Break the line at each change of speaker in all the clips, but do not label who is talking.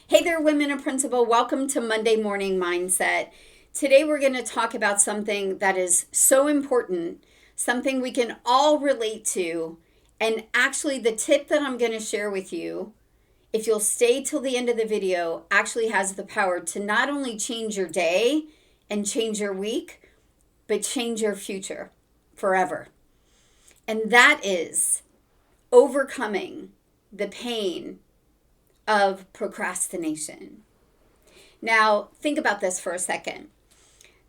Hey there, women in principle. Welcome to Monday Morning Mindset. Today, we're going to talk about something that is so important, something we can all relate to. And actually, the tip that I'm going to share with you, if you'll stay till the end of the video, actually has the power to not only change your day and change your week, but change your future forever. And that is overcoming the pain of procrastination. Now, think about this for a second.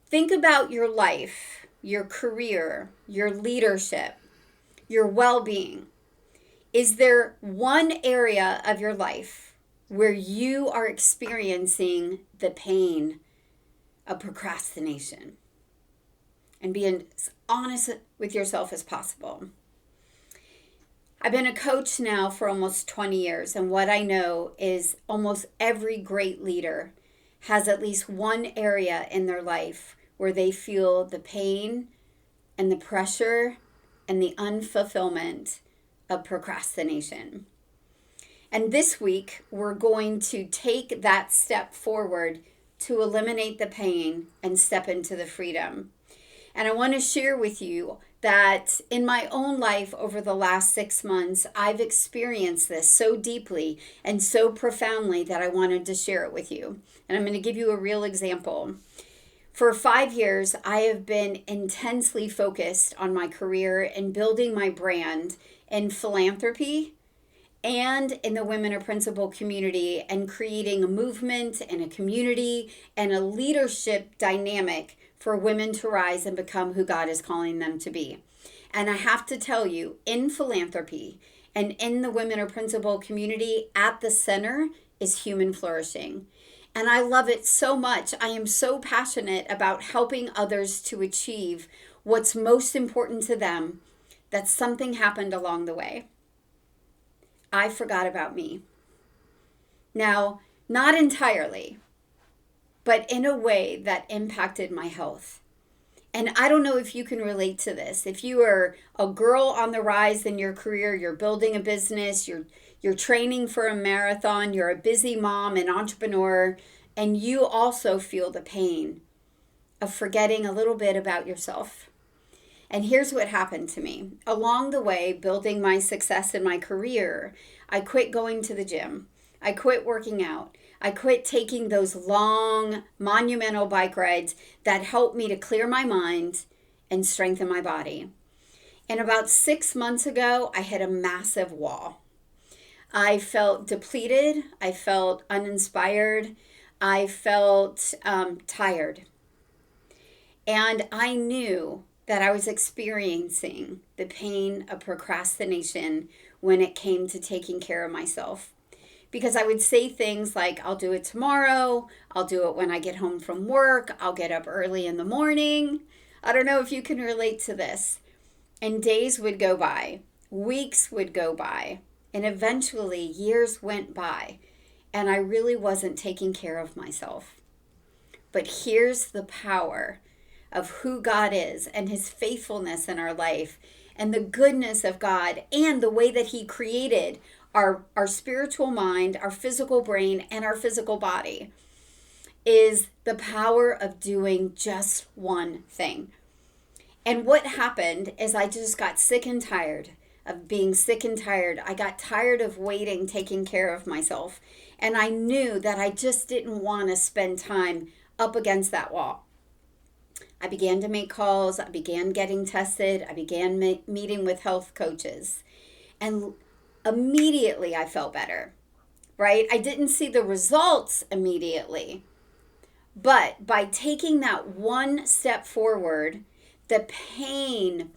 Think about your life, your career, your leadership, your well being. Is there one area of your life where you are experiencing the pain of procrastination? And be as honest with yourself as possible. I've been a coach now for almost 20 years, and what I know is almost every great leader has at least one area in their life where they feel the pain and the pressure and the unfulfillment of procrastination. And this week, we're going to take that step forward to eliminate the pain and step into the freedom. And I want to share with you that in my own life over the last 6 months, I've experienced this so deeply and so profoundly that I wanted to share it with you. And I'm going to give you a real example. For 5 years, I have been intensely focused on my career and building my brand in philanthropy and in the Women of Principle community, and creating a movement and a community and a leadership dynamic for women to rise and become who God is calling them to be. And I have to tell you, in philanthropy and in the Women of Principle community, at the center is human flourishing. And I love it so much. I am so passionate about helping others to achieve what's most important to them, that something happened along the way. I forgot about me. Now, not entirely, but in a way that impacted my health. And I don't know if you can relate to this. If you are a girl on the rise in your career, you're building a business, you're training for a marathon, you're a busy mom, an entrepreneur, and you also feel the pain of forgetting a little bit about yourself. And here's what happened to me. Along the way, building my success in my career, I quit going to the gym. I quit working out. I quit taking those long, monumental bike rides that helped me to clear my mind and strengthen my body. And about 6 months ago, I hit a massive wall. I felt depleted. I felt uninspired. I felt tired. And I knew that I was experiencing the pain of procrastination when it came to taking care of myself. Because I would say things like, I'll do it tomorrow, I'll do it when I get home from work, I'll get up early in the morning. I don't know if you can relate to this. And days would go by, weeks would go by, and eventually years went by, and I really wasn't taking care of myself. But here's the power of who God is and his faithfulness in our life and the goodness of God and the way that he created our spiritual mind, our physical brain, and our physical body, is the power of doing just one thing. And what happened is I just got sick and tired of being sick and tired. I got tired of waiting, taking care of myself. And I knew that I just didn't want to spend time up against that wall. I began to make calls. I began getting tested. I began meeting with health coaches. And immediately I felt better, right? I didn't see the results immediately. But by taking that one step forward, the pain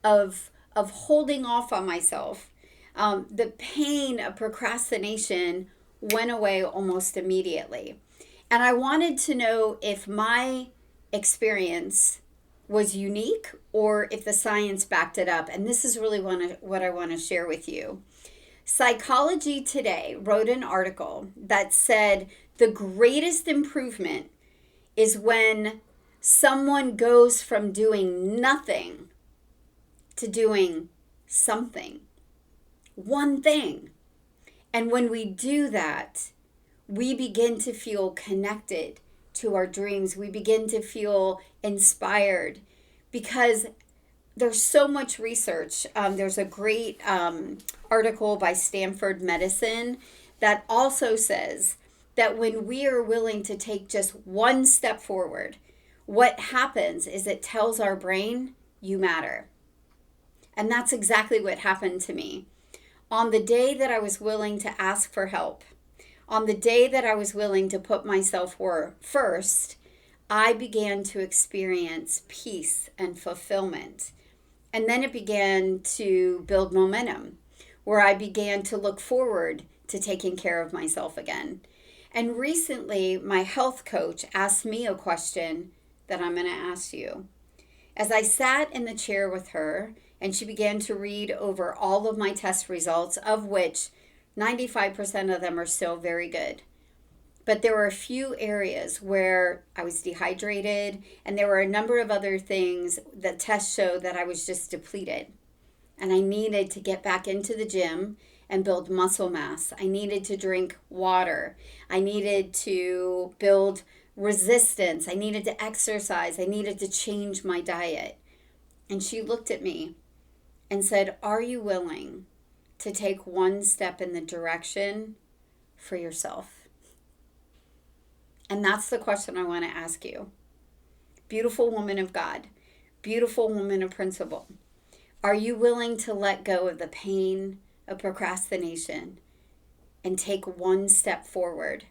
of holding off on myself, the pain of procrastination went away almost immediately. And I wanted to know if my experience was unique or if the science backed it up. And this is really what I want to share with you. Psychology Today wrote an article that said the greatest improvement is when someone goes from doing nothing to doing something. One thing. And when we do that, we begin to feel connected to our dreams. We begin to feel inspired because there's so much research. There's a great article by Stanford Medicine that also says that when we are willing to take just one step forward, what happens is it tells our brain, you matter. And that's exactly what happened to me. On the day that I was willing to ask for help, on the day that I was willing to put myself first, I began to experience peace and fulfillment. And then it began to build momentum, where I began to look forward to taking care of myself again. And recently, my health coach asked me a question that I'm going to ask you. As I sat in the chair with her, and she began to read over all of my test results, of which 95% of them are still very good. But there were a few areas where I was dehydrated, and there were a number of other things that tests showed that I was just depleted. And I needed to get back into the gym and build muscle mass. I needed to drink water. I needed to build resistance. I needed to exercise. I needed to change my diet. And she looked at me and said, "Are you willing to take one step in the direction for yourself?" And that's the question I want to ask you. Beautiful woman of God, beautiful woman of principle. Are you willing to let go of the pain of procrastination and take one step forward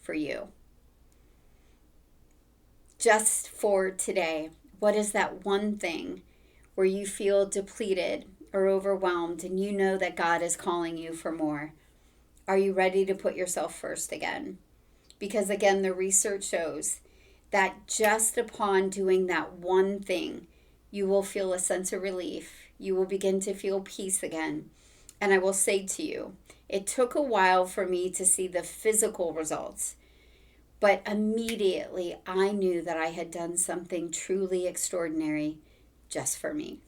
for you? Just for today, what is that one thing where you feel depleted or overwhelmed and you know that God is calling you for more? Are you ready to put yourself first again? Because again, the research shows that just upon doing that one thing, you will feel a sense of relief. You will begin to feel peace again. And I will say to you, it took a while for me to see the physical results, but immediately I knew that I had done something truly extraordinary just for me.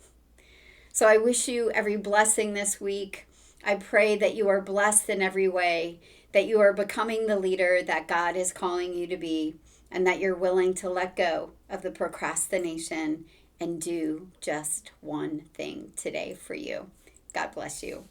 So I wish you every blessing this week. I pray that you are blessed in every way, that you are becoming the leader that God is calling you to be, and that you're willing to let go of the procrastination and do just one thing today for you. God bless you.